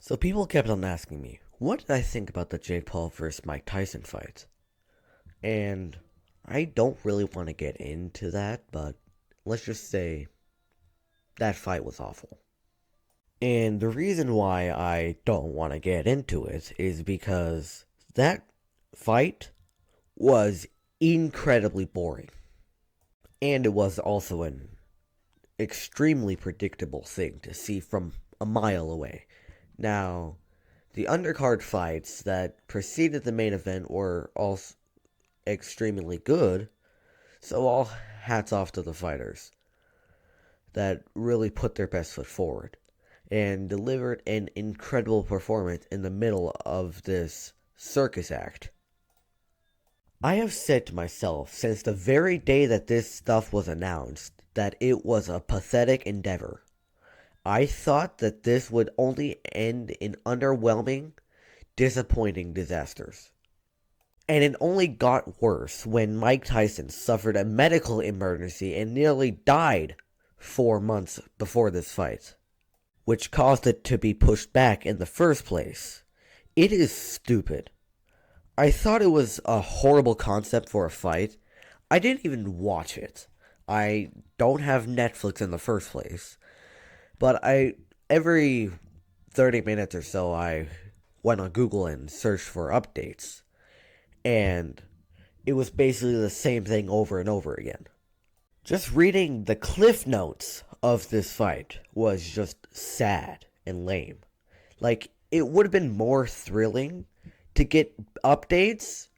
So people kept on asking me, what did I think about the Jake Paul versus Mike Tyson fight? And I don't really want to get into that, but let's just say that fight was awful. And the reason why I don't want to get into it is because that fight was incredibly boring. And it was also an extremely predictable thing to see from a mile away. Now, the undercard fights that preceded the main event were also extremely good, so all hats off to the fighters that really put their best foot forward and delivered an incredible performance in the middle of this circus act. I have said to myself since the very day that this stuff was announced that it was a pathetic endeavor. I thought that this would only end in underwhelming, disappointing disasters. And it only got worse when Mike Tyson suffered a medical emergency and nearly died 4 months before this fight, which caused it to be pushed back in the first place. It is stupid. I thought it was a horrible concept for a fight. I didn't even watch it. I don't have Netflix in the first place. But every 30 minutes or so, I went on Google and searched for updates. And it was basically the same thing over and over again. Just reading the cliff notes of this fight was just sad and lame. Like, it would have been more thrilling to get updates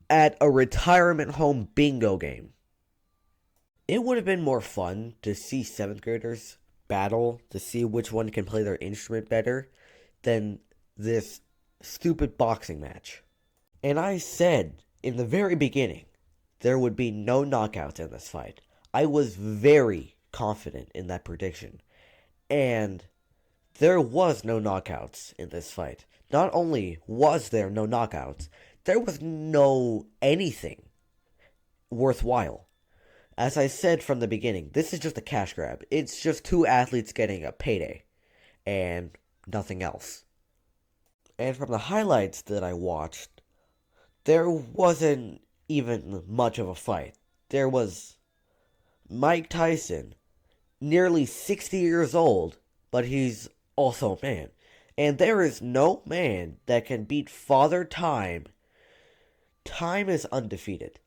at a retirement home bingo game. It would have been more fun to see 7th graders battle to see which one can play their instrument better than this stupid boxing match. And I said in the very beginning there would be no knockouts in this fight. I was very confident in that prediction. And there was no knockouts in this fight. Not only was there no knockouts, there was no anything worthwhile. As I said from the beginning, this is just a cash grab. It's just two athletes getting a payday and nothing else. And from the highlights that I watched, there wasn't even much of a fight. There was Mike Tyson, nearly 60 years old, but he's also a man. And there is no man that can beat Father Time. Time is undefeated.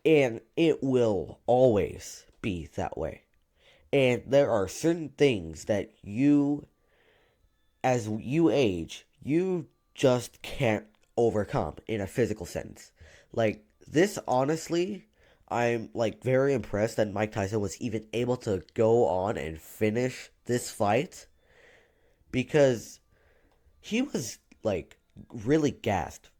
And it will always be that way. And there are certain things that as you age, you just can't overcome in a physical sense. This, honestly, I'm very impressed that Mike Tyson was even able to go on and finish this fight, because he was really gassed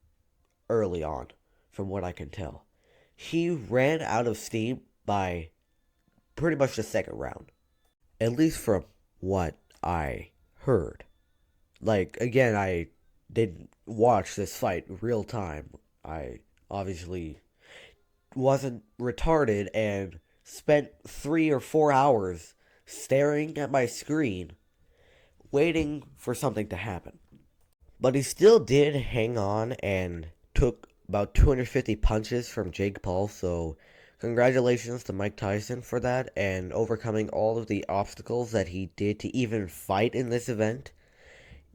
early on, from what I can tell. He ran out of steam by pretty much the second round, at least from what I heard. Again, I didn't watch this fight real time. I obviously wasn't retarded and spent 3 or 4 hours staring at my screen waiting for something to happen. But he still did hang on and took about 250 punches from Jake Paul, so congratulations to Mike Tyson for that and overcoming all of the obstacles that he did to even fight in this event.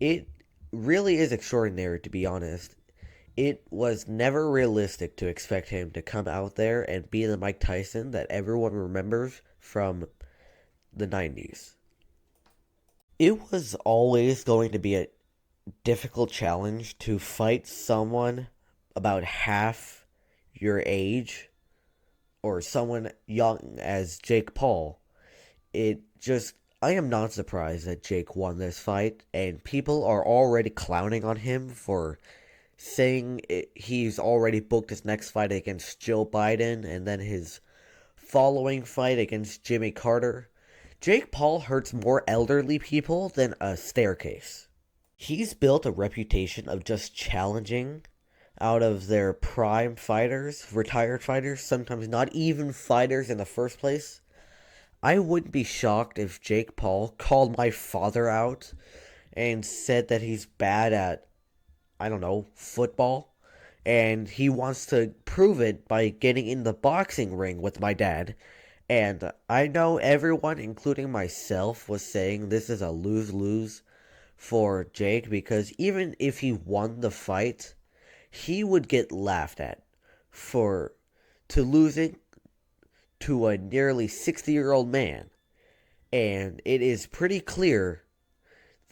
It really is extraordinary, to be honest. It was never realistic to expect him to come out there and be the Mike Tyson that everyone remembers from the 90s. It was always going to be a difficult challenge to fight someone about half your age, or someone young as Jake Paul. I am not surprised that Jake won this fight, and people are already clowning on him for saying he's already booked his next fight against Joe Biden and then his following fight against Jimmy Carter. Jake Paul hurts more elderly people than a staircase. He's built a reputation of just challenging out of their prime fighters, retired fighters, sometimes not even fighters in the first place. I wouldn't be shocked if Jake Paul called my father out and said that he's bad at, I don't know, football. And he wants to prove it by getting in the boxing ring with my dad. And I know everyone, including myself, was saying this is a lose-lose for Jake because even if he won the fight, he would get laughed at for to losing to a nearly 60-year-old man. And it is pretty clear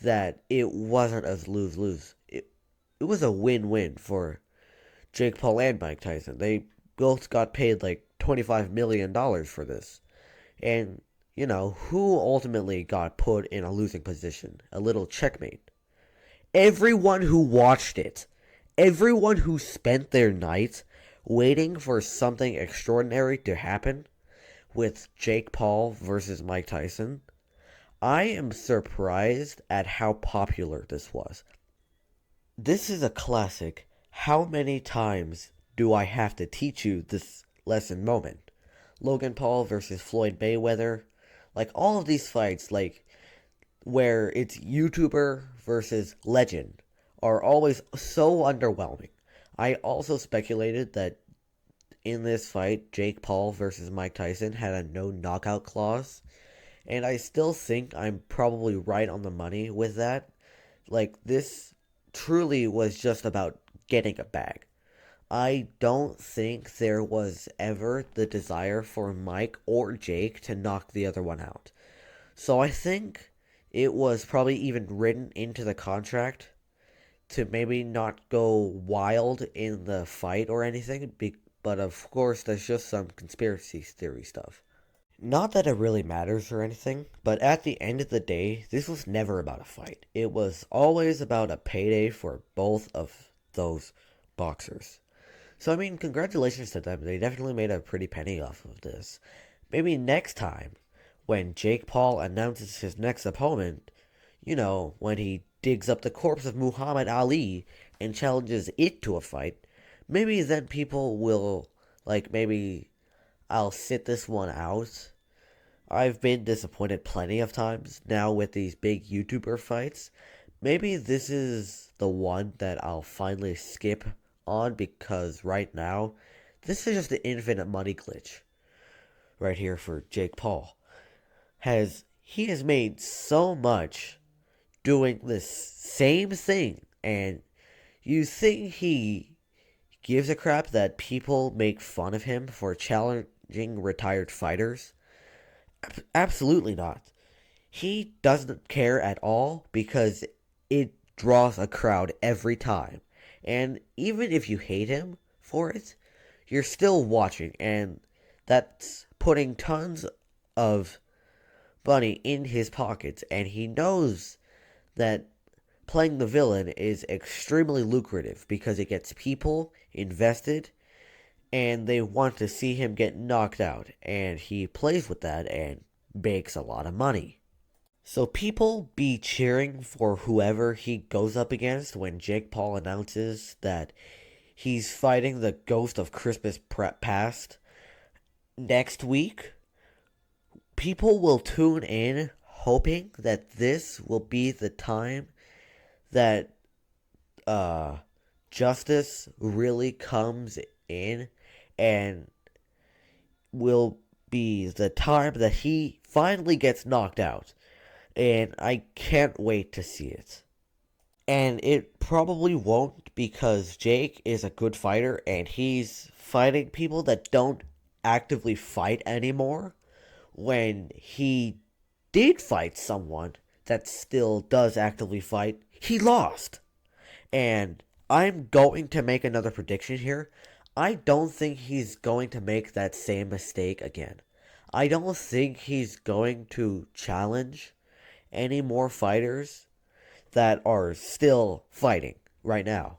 that it wasn't a lose-lose. It was a win-win for Jake Paul and Mike Tyson. They both got paid like $25 million for this. And, who ultimately got put in a losing position? A little checkmate. Everyone who watched it. Everyone who spent their night waiting for something extraordinary to happen with Jake Paul versus Mike Tyson. I am surprised at how popular this was. This is a classic. How many times do I have to teach you this lesson moment? Logan Paul versus Floyd Mayweather. Like all of these fights, like where it's YouTuber versus legend, are always so underwhelming. I also speculated that in this fight, Jake Paul versus Mike Tyson had a no knockout clause. And I still think I'm probably right on the money with that. Like, this truly was just about getting a bag. I don't think there was ever the desire for Mike or Jake to knock the other one out. So I think it was probably even written into the contract to maybe not go wild in the fight or anything. But of course, there's just some conspiracy theory stuff. Not that it really matters or anything, but at the end of the day, this was never about a fight. It was always about a payday for both of those boxers. So, I mean, congratulations to them. They definitely made a pretty penny off of this. Maybe next time, when Jake Paul announces his next opponent, when he digs up the corpse of Muhammad Ali and challenges it to a fight, maybe then people will, maybe I'll sit this one out. I've been disappointed plenty of times now with these big YouTuber fights. Maybe this is the one that I'll finally skip on because right now, this is just the infinite money glitch right here for Jake Paul. He has made so much doing this same thing, and you think he gives a crap that people make fun of him for challenging retired fighters? Absolutely not. He doesn't care at all because it draws a crowd every time. And even if you hate him for it, you're still watching, and that's putting tons of money in his pockets, and he knows that playing the villain is extremely lucrative because it gets people invested and they want to see him get knocked out, and he plays with that and makes a lot of money. So people be cheering for whoever he goes up against when Jake Paul announces that he's fighting the ghost of Christmas past next week. People will tune in hoping that this will be the time that justice really comes in and will be the time that he finally gets knocked out. And I can't wait to see it. And it probably won't because Jake is a good fighter and he's fighting people that don't actively fight anymore. When he did fight someone that still does actively fight, he lost. And I'm going to make another prediction here. I don't think he's going to make that same mistake again. I don't think he's going to challenge any more fighters that are still fighting right now.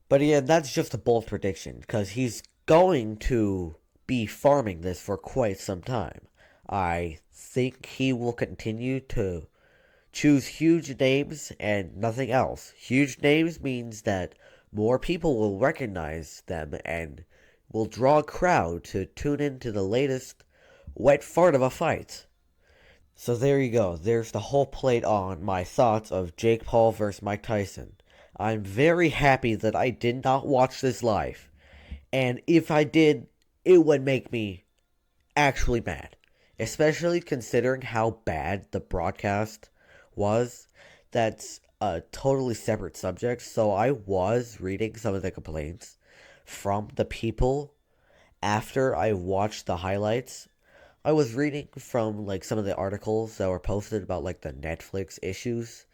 But yeah, that's just a bold prediction because he's going to be farming this for quite some time. I think he will continue to choose huge names and nothing else. Huge names means that more people will recognize them and will draw a crowd to tune into the latest wet fart of a fight. So there you go. There's the whole plate on my thoughts of Jake Paul versus Mike Tyson. I'm very happy that I did not watch this live. And if I did, it would make me actually mad. Especially considering how bad the broadcast was. That's a totally separate subject. So I was reading some of the complaints from the people after I watched the highlights. I was reading from like some of the articles that were posted about like the Netflix issues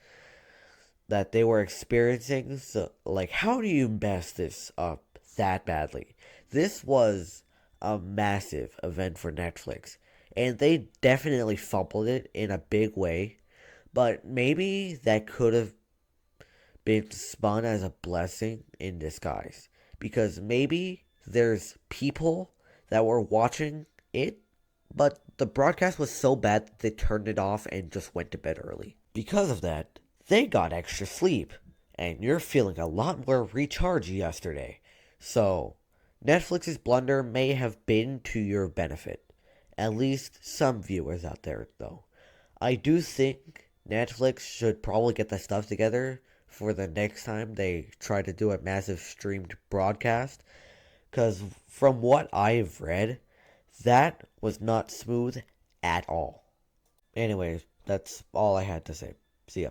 that they were experiencing. So, like, how do you mess this up that badly? This was a massive event for Netflix, and they definitely fumbled it in a big way. But maybe that could have been spun as a blessing in disguise, because maybe there's people that were watching it, but the broadcast was so bad that they turned it off and just went to bed early. Because of that, they got extra sleep, and you're feeling a lot more recharged yesterday. So, Netflix's blunder may have been to your benefit. At least some viewers out there, though. I do think Netflix should probably get the stuff together for the next time they try to do a massive streamed broadcast. Because from what I've read, that was not smooth at all. Anyways, that's all I had to say. See ya.